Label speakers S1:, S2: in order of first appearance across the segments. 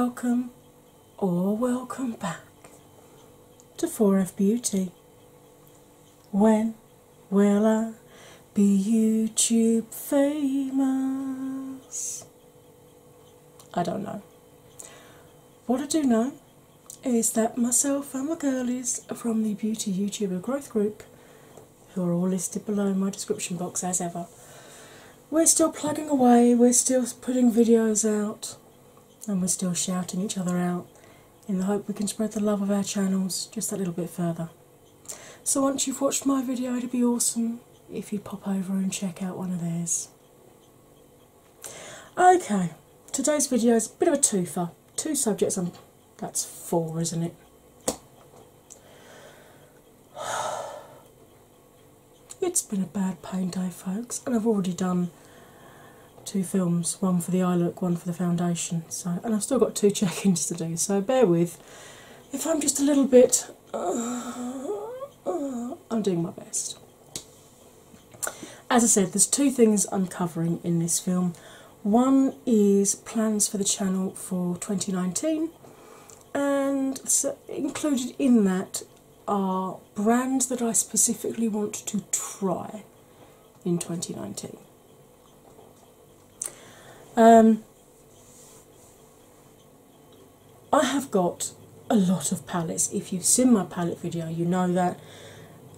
S1: welcome or welcome back to 4F Beauty. When will I be YouTube famous? I don't know. What I do know is that myself and my girlies from the Beauty YouTuber Growth Group, who are all listed below in my description box as ever, we're still plugging away, we're still putting videos out, and we're still shouting each other out in the hope we can spread the love of our channels just a little bit further. So once you've watched my video, it'd be awesome if you pop over and check out one of theirs. Okay, today's video is a bit of a twofer. Two subjects, that's four, isn't it? It's been a bad pain day, folks, and I've already done two films, one for the eye look, one for the foundation, and I've still got two check-ins to do, so bear with if I'm just a little bit I'm doing my best. As I said, there's two things I'm covering in this film. One is plans for the channel for 2019, and so included in that are brands that I specifically want to try in 2019. I have got a lot of palettes. If you've seen my palette video, you know that,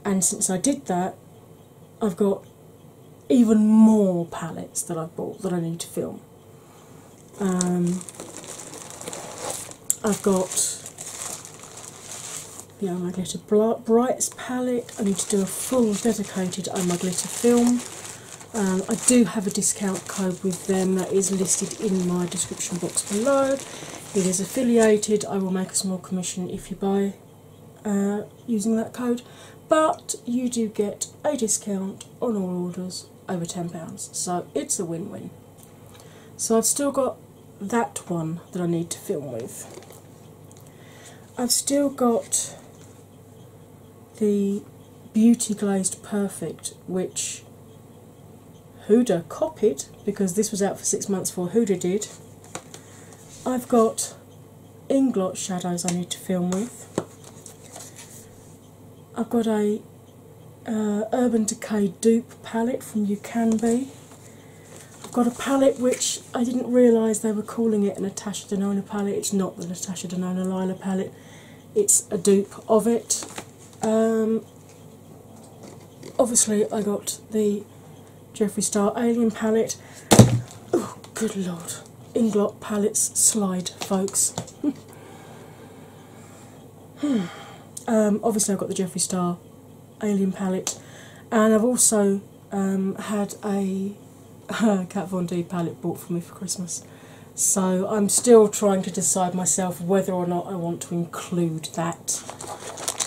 S1: and since I did that, I've got even more palettes that I've bought that I need to film. I've got the Oh My Glitter Brights palette. I need to do a full dedicated Oh My Glitter film. I do have a discount code with them that is listed in my description box below. It is affiliated. I will make a small commission if you buy using that code, but you do get a discount on all orders over £10, so it's a win-win. So I've still got that one that I need to film with. I've still got the Beauty Glazed Perfect, which Huda copied because this was out for 6 months before Huda did. I've got Inglot shadows I need to film with. I've got a Urban Decay dupe palette from You Can Be. I've got a palette which I didn't realise they were calling it a Natasha Denona palette. It's not the Natasha Denona Lila palette, it's a dupe of it. Obviously I got the Jeffree Star Alien palette. Oh, good lord. Inglot palettes slide, folks. Obviously I've got the Jeffree Star Alien palette, and I've also had a Kat Von D palette bought for me for Christmas. So I'm still trying to decide myself whether or not I want to include that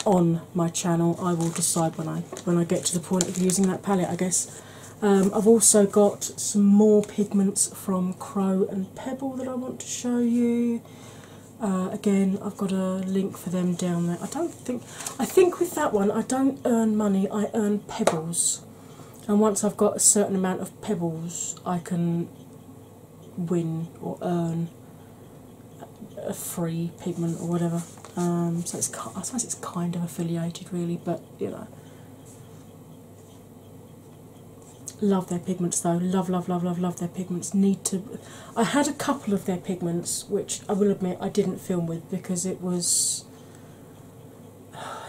S1: on my channel. I will decide when I get to the point of using that palette, I guess. I've also got some more pigments from Crow and Pebble that I want to show you. Again, I've got a link for them down there. I think with that one I don't earn money, I earn pebbles. And once I've got a certain amount of pebbles, I can win or earn a free pigment or whatever. So I suppose it's kind of affiliated, really, but you know. Love their pigments though. Love their pigments. I had a couple of their pigments which I will admit I didn't film with because it was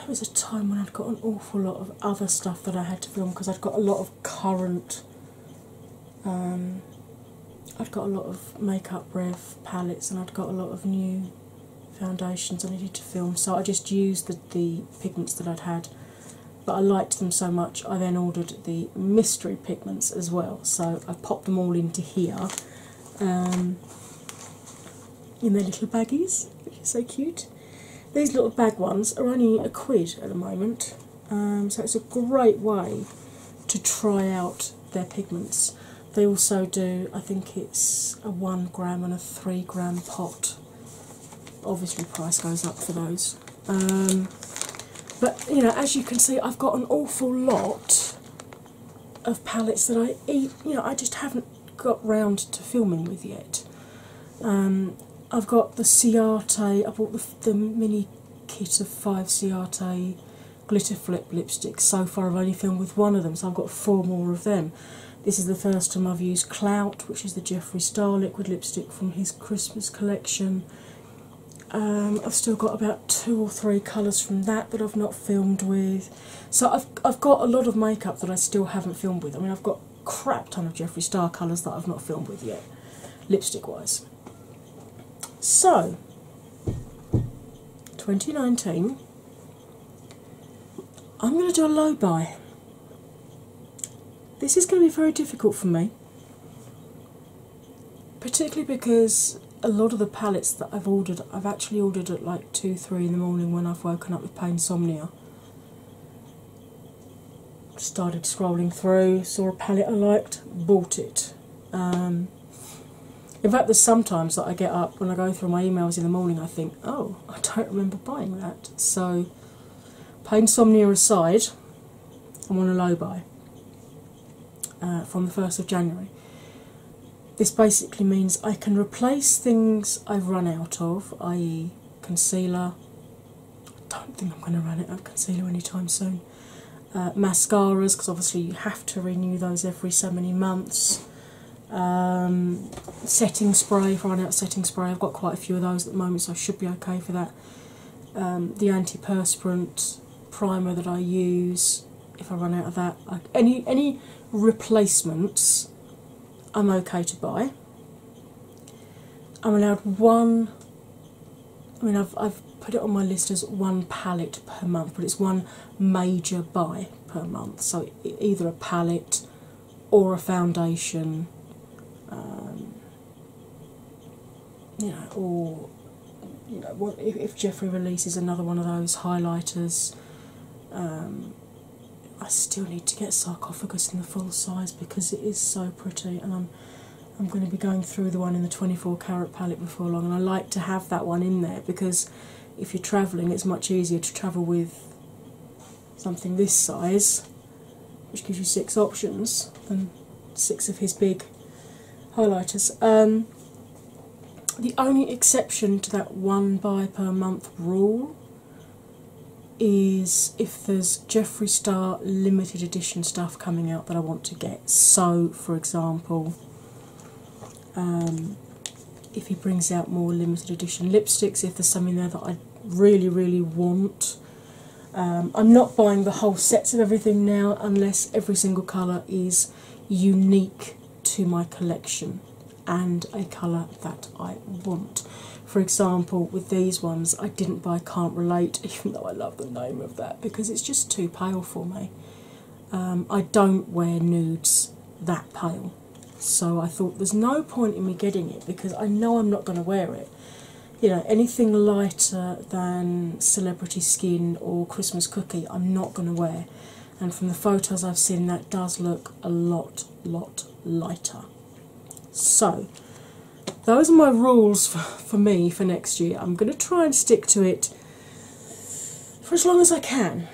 S1: a time when I'd got an awful lot of other stuff that I had to film, because I'd got a lot of current I'd got a lot of Makeup Rev palettes, and I'd got a lot of new foundations I needed to film, so I just used the pigments that I'd had. But I liked them so much, I then ordered the mystery pigments as well. So I popped them all into here in their little baggies, which is so cute. These little bag ones are only £1 at the moment, so it's a great way to try out their pigments. They also do, I think it's a 1 gram and a 3 gram pot. Obviously, price goes up for those. But you know, as you can see, I've got an awful lot of palettes that I just haven't got round to filming with yet. I've got the Ciate, I bought the mini kit of 5 Ciate glitter flip lipsticks. So far I've only filmed with one of them, so I've got 4 more of them. This is the first time I've used Clout, which is the Jeffree Star liquid lipstick from his Christmas collection. I've still got about 2 or 3 colours from that I've not filmed with. So I've got a lot of makeup that I still haven't filmed with. I mean, I've got a crap ton of Jeffree Star colours that I've not filmed with yet, lipstick wise. So, 2019, I'm going to do a low buy. This is going to be very difficult for me, particularly because a lot of the palettes that I've ordered, I've actually ordered at like 2, 3 in the morning when I've woken up with painsomnia. Started scrolling through, saw a palette I liked, bought it. In fact, there's sometimes that I get up when I go through my emails in the morning, I think, oh, I don't remember buying that. So, painsomnia aside, I'm on a low buy from the 1st of January. This basically means I can replace things I've run out of, i.e. concealer. I don't think I'm going to run out of concealer anytime soon. Mascaras, because obviously you have to renew those every so many months. Setting spray, if I run out of setting spray, I've got quite a few of those at the moment, so I should be okay for that. The antiperspirant primer that I use, if I run out of that, any replacements I'm okay to buy. I'm allowed one, I mean I've put it on my list as 1 palette per month, but it's 1 major buy per month, so either a palette or a foundation, or if Jeffree releases another one of those highlighters. I still need to get Sarcophagus in the full size because it is so pretty, and I'm going to be going through the one in the 24 carat palette before long, and I like to have that one in there because if you're travelling, it's much easier to travel with something this size, which gives you 6 options, than 6 of his big highlighters. The only exception to that 1 buy per month rule is if there's Jeffree Star limited edition stuff coming out that I want to get. So, for example, if he brings out more limited edition lipsticks, if there's something there that I really, really want. I'm not buying the whole sets of everything now unless every single colour is unique to my collection and a colour that I want. For example, with these ones, I didn't buy Can't Relate, even though I love the name of that, because it's just too pale for me. I don't wear nudes that pale, so I thought there's no point in me getting it because I know I'm not going to wear it. You know, anything lighter than Celebrity Skin or Christmas Cookie, I'm not going to wear. And from the photos I've seen, that does look a lot lighter. So, those are my rules for me for next year. I'm going to try and stick to it for as long as I can.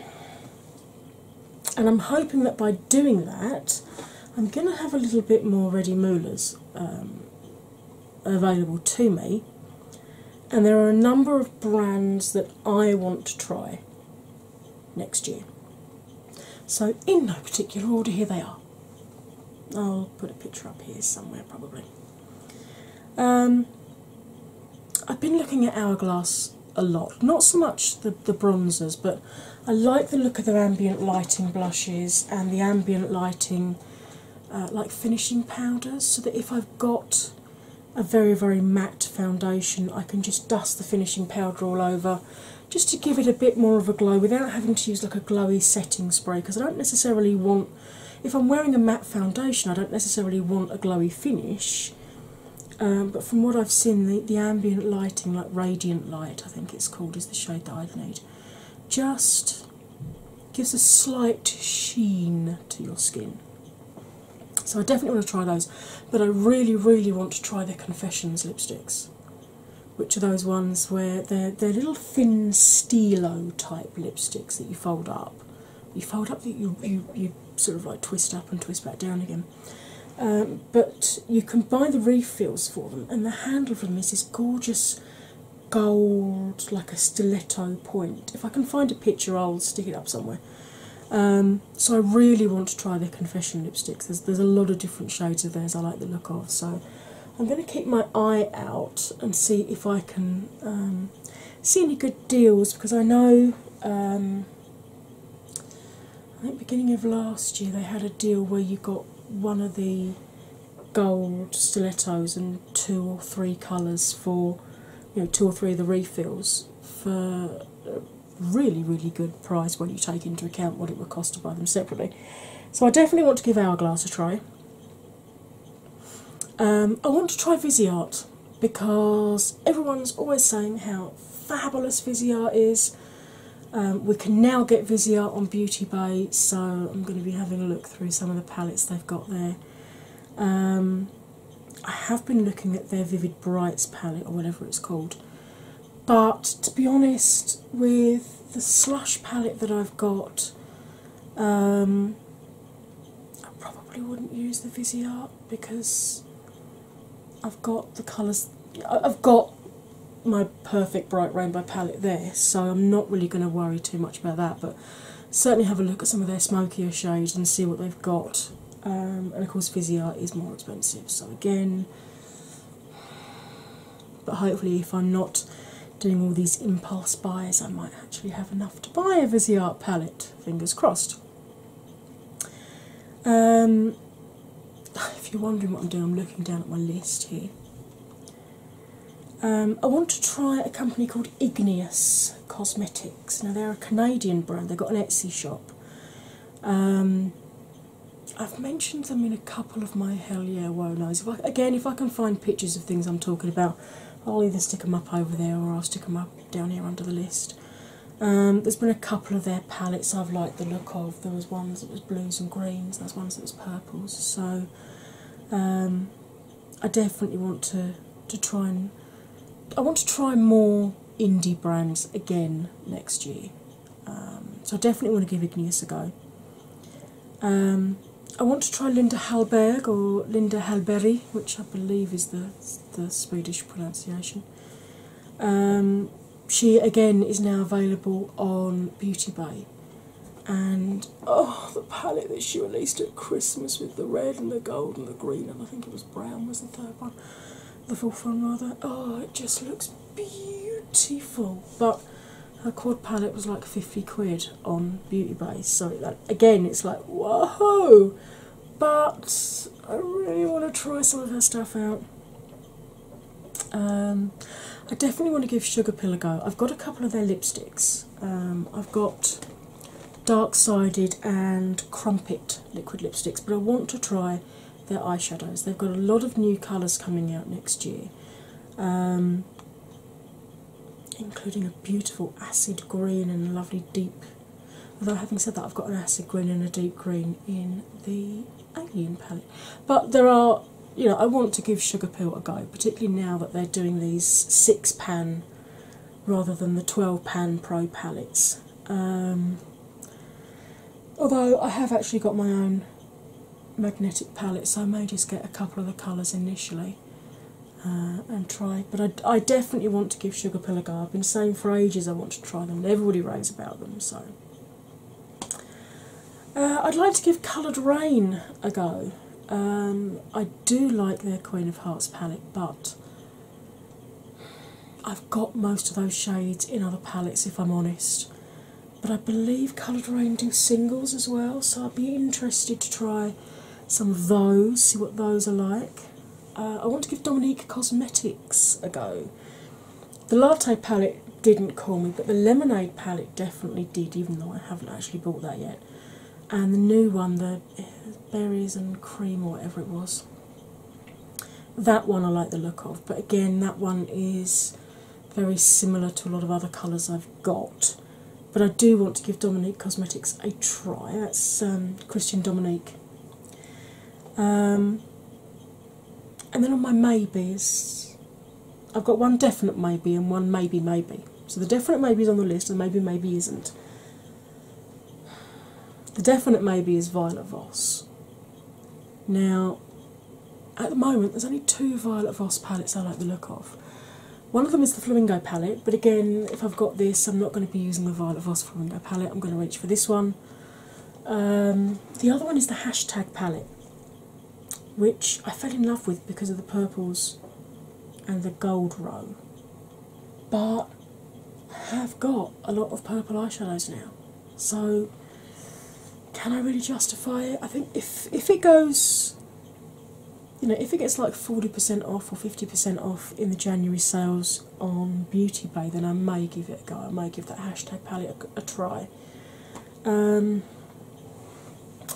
S1: And I'm hoping that by doing that, I'm going to have a little bit more ready moulers available to me. And there are a number of brands that I want to try next year. So, in no particular order, here they are. I'll put a picture up here somewhere probably. I've been looking at Hourglass a lot, not so much the bronzers, but I like the look of their ambient lighting blushes and the ambient lighting like finishing powders, so that if I've got a very, very matte foundation, I can just dust the finishing powder all over just to give it a bit more of a glow without having to use like a glowy setting spray, because I don't necessarily want, if I'm wearing a matte foundation, I don't necessarily want a glowy finish. But from what I've seen, the ambient lighting, like Radiant Light, I think it's called, is the shade that I'd need, just gives a slight sheen to your skin. So I definitely want to try those, but I really, really want to try their Confessions lipsticks, which are those ones where they're little thin Stilo type lipsticks that you fold up. You fold up, that you sort of like twist up and twist back down again. But you can buy the refills for them, and the handle of them is this gorgeous gold, like a stiletto point. If I can find a picture, I'll stick it up somewhere. So I really want to try their Confession lipsticks. There's a lot of different shades of theirs I like the look of, so I'm going to keep my eye out and see if I can see any good deals, because I know I think beginning of last year they had a deal where you got one of the gold stilettos and 2 or 3 colours for, 2 or 3 of the refills for a really, really good price when you take into account what it would cost to buy them separately. So I definitely want to give Hourglass a try. I want to try Viseart because everyone's always saying how fabulous Viseart is. We can now get Viseart on Beauty Bay, so I'm going to be having a look through some of the palettes they've got there. I have been looking at their Vivid Brights palette, or whatever it's called, but to be honest, with the Slush palette that I've got, I probably wouldn't use the Viseart because I've got the colours. I've got my perfect bright rainbow palette there, so I'm not really going to worry too much about that, but certainly have a look at some of their smokier shades and see what they've got. And of course Viseart is more expensive, so again, but hopefully if I'm not doing all these impulse buys I might actually have enough to buy a Viseart palette, fingers crossed. If you're wondering what I'm doing, I'm looking down at my list here. I want to try a company called Igneous Cosmetics. Now they're a Canadian brand, they've got an Etsy shop. I've mentioned them in a couple of my Hell Yeah Woe Knows. If I can find pictures of things I'm talking about, I'll either stick them up over there or I'll stick them up down here under the list. There's been a couple of their palettes I've liked the look of. There was ones that was blues and greens, there's ones that was purples, so I definitely want to try and I want to try more indie brands again next year. So I definitely want to give Igneous a go. I want to try Linda Hallberg, or Linda Hallberg, which I believe is the Swedish pronunciation. She again is now available on Beauty Bay, and the palette that she released at Christmas with the red and the gold and the green, and I think it was brown was the third one, the fourth one rather. Oh, it just looks beautiful. But her quad palette was like 50 quid on Beauty Bay, so that, again, it's like whoa. But I really want to try some of her stuff out. I definitely want to give Sugar Pill a go. I've got a couple of their lipsticks. I've got Dark Sided and Crumpet liquid lipsticks, but I want to try their eyeshadows. They've got a lot of new colours coming out next year, including a beautiful acid green and a lovely deep. Although having said that, I've got an acid green and a deep green in the Alien palette. But there are, I want to give Sugar Pill a go, particularly now that they're doing these 6-pan rather than the 12-pan Pro palettes. Although I have actually got my own magnetic palette, so I may just get a couple of the colours initially and try. But I definitely want to give Sugar Pill a go. I've been saying for ages I want to try them, and everybody raves about them, so. I'd like to give Coloured Rain a go. I do like their Queen of Hearts palette, but I've got most of those shades in other palettes if I'm honest. But I believe Coloured Rain do singles as well, so I'd be interested to try some of those, see what those are like. I want to give Dominique Cosmetics a go. The Latte palette didn't call me, but the Lemonade palette definitely did, even though I haven't actually bought that yet. And the new one, the berries and cream or whatever it was, that one I like the look of, but again that one is very similar to a lot of other colours I've got. But I do want to give Dominique Cosmetics a try. That's Christian Dominique. And then on my maybes, I've got one definite maybe and one maybe. So the definite maybe is on the list and maybe isn't. The definite maybe is Violet Voss. Now, at the moment there's only two Violet Voss palettes I like the look of. One of them is the Flamingo palette, but again, if I've got this, I'm not going to be using the Violet Voss Flamingo palette, I'm going to reach for this one. The other one is the Hashtag palette, which I fell in love with because of the purples and the gold row. But I have got a lot of purple eyeshadows now, so can I really justify it? I think if it goes, if it gets like 40% off or 50% off in the January sales on Beauty Bay, then I may give it a go. I may give that Hashtag palette a try. I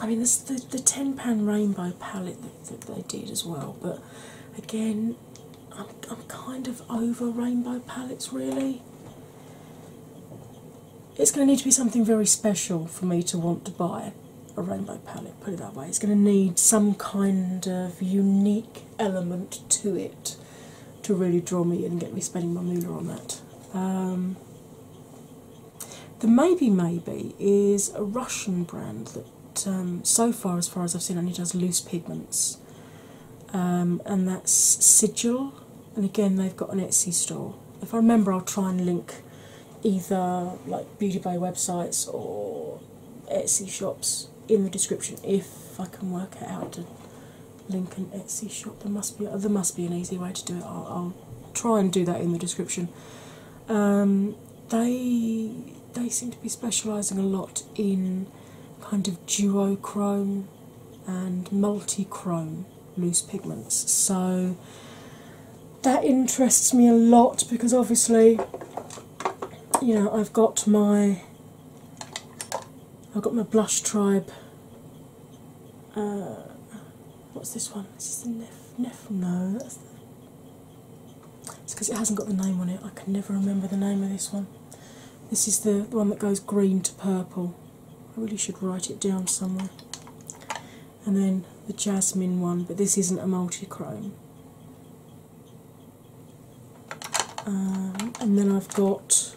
S1: mean, there's the £10 rainbow palette that they did as well, but again, I'm kind of over rainbow palettes, really. It's going to need to be something very special for me to want to buy a rainbow palette, put it that way. It's going to need some kind of unique element to it to really draw me in and get me spending my moolah on that. The Maybe is a Russian brand that, so far as I've seen, only does loose pigments, and that's Sigil. And again, they've got an Etsy store. If I remember, I'll try and link either like Beauty Bay websites or Etsy shops in the description if I can work it out to link an Etsy shop. There must be an easy way to do it. I'll try and do that in the description. They seem to be specialising a lot in kind of duochrome and multi-chrome loose pigments, so that interests me a lot because obviously, I've got my Blush Tribe. What's this one? Is this the Nef? No, it's because it hasn't got the name on it. I can never remember the name of this one. This is the one that goes green to purple. I really should write it down somewhere. And then the Jasmine one, but this isn't a multi-chrome. And then I've got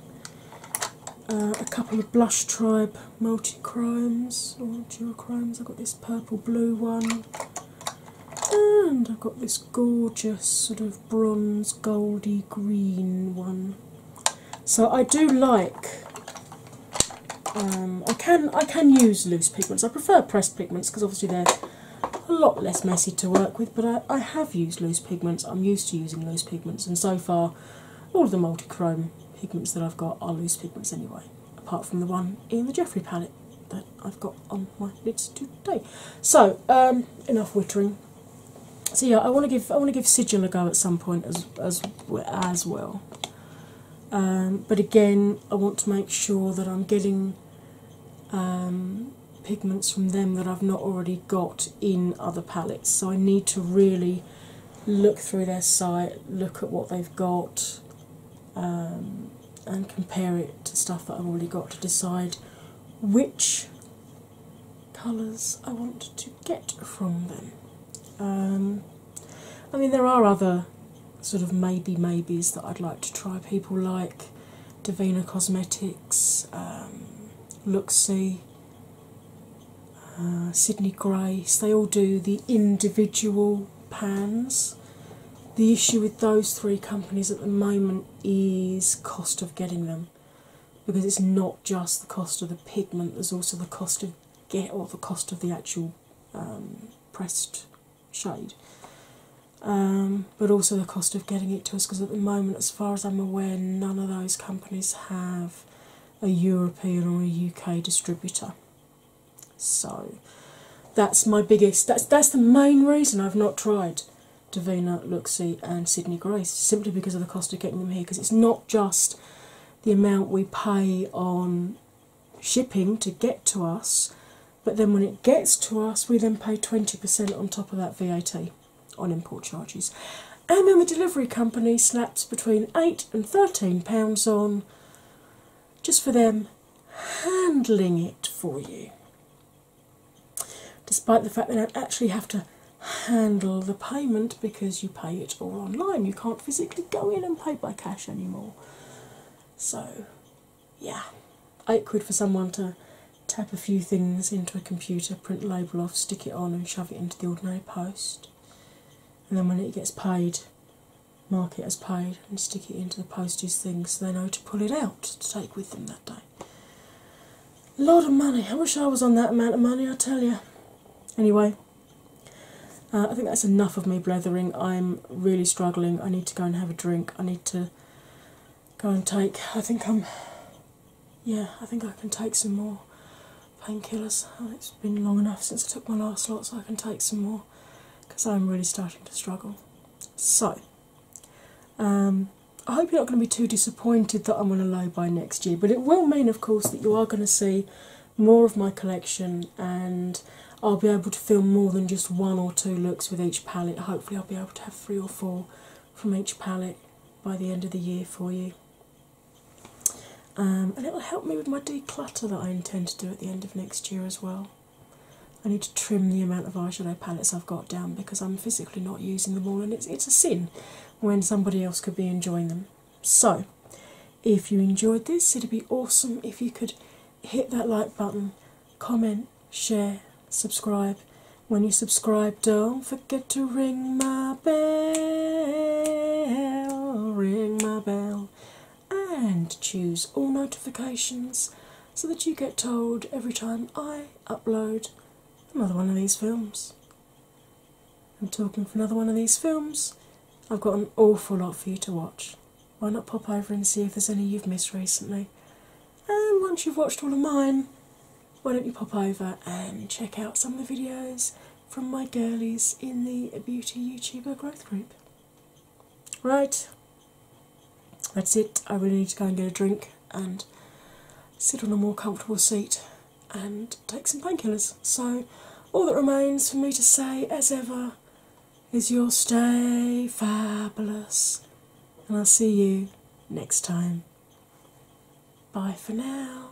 S1: a couple of Blush Tribe multi-chromes or duochromes. I've got this purple blue one, and I've got this gorgeous sort of bronze goldy green one. So I do like, I can use loose pigments. I prefer pressed pigments because obviously they're a lot less messy to work with, but I have used loose pigments. I'm used to using loose pigments, and so far all of the multi-chrome pigments that I've got are loose pigments anyway, apart from the one in the Jeffree palette that I've got on my lids today. So enough wittering. So yeah, I want to give Sigil a go at some point as well. But again, I want to make sure that I'm getting pigments from them that I've not already got in other palettes. So I need to really look through their site, look at what they've got, and compare it to stuff that I've already got to decide which colours I want to get from them. I mean, there are other sort of maybes that I'd like to try. People like Davina Cosmetics, Luxie, Sydney Grace. They all do the individual pans. The issue with those three companies at the moment is cost of getting them, because it's not just the cost of the pigment, there's also the cost of the cost of the actual pressed shade, but also the cost of getting it to us, because at the moment, as far as I'm aware, none of those companies have a European or a UK distributor. So that's my biggest, that's the main reason I've not tried Davina, Luxie and Sydney Grace, simply because of the cost of getting them here, because it's not just the amount we pay on shipping to get to us, but then when it gets to us, we then pay 20% on top of that VAT on import charges. And then the delivery company slaps between £8 and £13 on just for them handling it for you. Despite the fact they don't actually have to handle the payment because you pay it all online. You can't physically go in and pay by cash anymore. So, yeah, £8 for someone to tap a few things into a computer, print a label off, stick it on and shove it into the ordinary post. and then when it gets paid, mark it as paid and stick it into the postage thing so they know to pull it out to take with them that day. A lot of money. I wish I was on that amount of money, I tell you. Anyway, I think that's enough of me blethering. I'm really struggling. I need to go and have a drink. I need to go and take, I think I can take some more painkillers. It's been long enough since I took my last lot, so I can take some more because I'm really starting to struggle. So, I hope you're not going to be too disappointed that I'm on a low buy next year, but it will mean, of course, that you are going to see more of my collection, and I'll be able to film more than just 1 or 2 looks with each palette. Hopefully I'll be able to have 3 or 4 from each palette by the end of the year for you. And it will help me with my declutter that I intend to do at the end of next year as well. I need to trim the amount of eyeshadow palettes I've got down because I'm physically not using them all, and it's a sin when somebody else could be enjoying them. So, if you enjoyed this, it'd be awesome if you could hit that like button, comment, share, subscribe. When you subscribe, don't forget to ring my bell, and choose all notifications so that you get told every time I upload another one of these films. I'm talking for another one of these films. I've got an awful lot for you to watch. Why not pop over and see if there's any you've missed recently? And once you've watched all of mine, why don't you pop over and check out some of the videos from my girlies in the Beauty YouTuber growth group. Right, that's it. I really need to go and get a drink and sit on a more comfortable seat and take some painkillers. So all that remains for me to say, as ever, is you'll stay fabulous, and I'll see you next time. Bye for now.